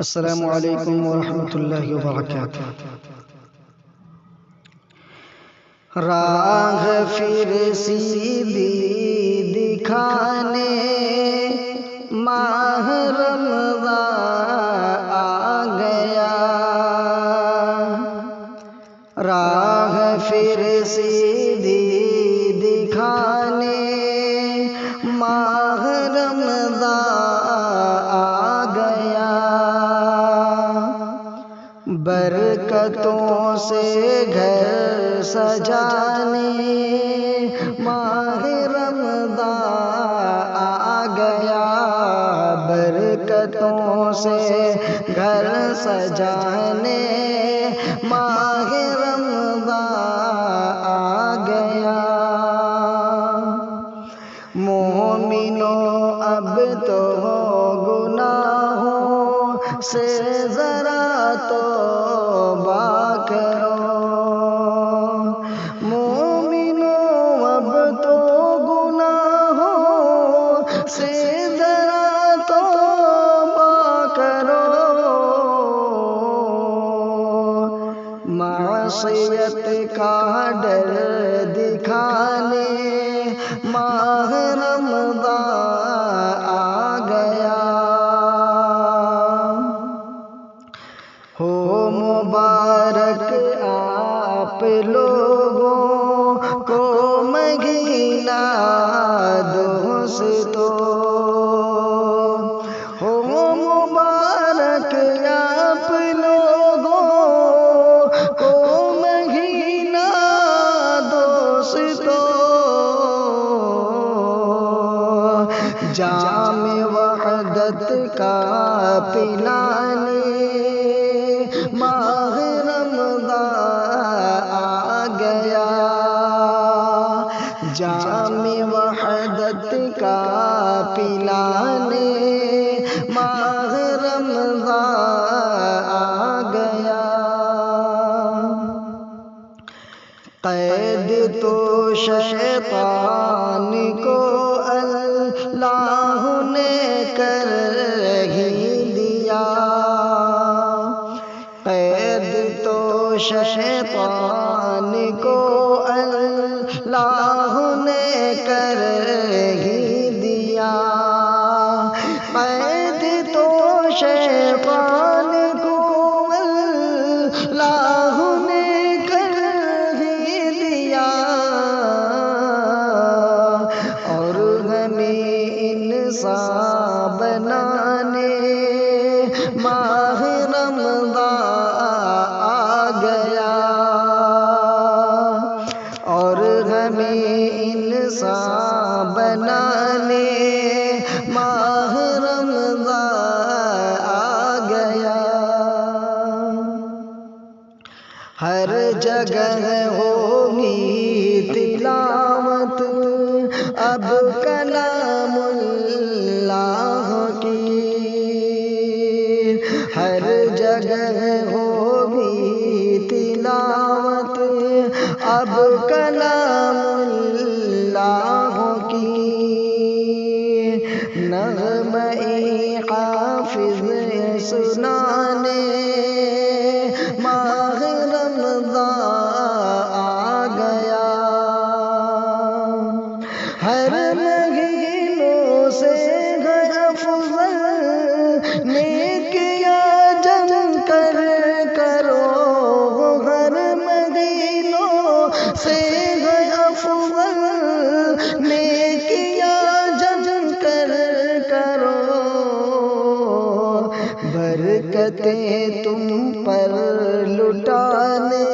السلام علیکم ورحمۃ اللہ وبرکاتہ۔ راہ پھر سیدھی دکھانے ماہ رمضان آ گیا، راہ پھر سیدھی دکھانے ماہ رمضان آ گیا، برکتوں سے گھر سجانے ماہ رمضان آ گیا، برکتوں سے گھر سجانے ماہ رمضان آ گیا۔ مومنوں اب تو گناہوں سے ذرا توبہ کرو، مومنوں اب تو گناہوں سے ذرا توبہ کرو، معصیت کا ڈر دکھانے ماہ رمضان آ گیا۔ ہو مبارک آپ لوگوں کو مہینہ دوستو، ہو مبارک آپ لوگوں کو مہینہ دوستو، جام وحدت کا پلانے ماہ رمضان آ گیا، جام وحدت کا پلانے ماہ رمضان آ گیا۔ قید تو شیطان کو اللہ نے کر ہی دیا، قید تو شیطان کو اللہ نے کر ہی دیا، قید تو شیطان کو اللہ نے کر ہی دیا، اور ہمیں انسان بنانے ماہ رمضان آ گیا، اور ہمیں انسان بنانے ماہ رمضان آ گیا۔ ہر جگہ ہوگی تلاوت اب کلام اللہ کی، ہر جگہ ہوگی تلاوت اب کلام اللہ کی، نغمہ حافظ سنانے ماہ رمضان آ گیا، ہر مہینوں سے ہے افضل نیکیاں جم کر کرو، ہر مہینوں سے ہے افضل نیکیاں جم کر کرو، برکتیں تم پر لٹانے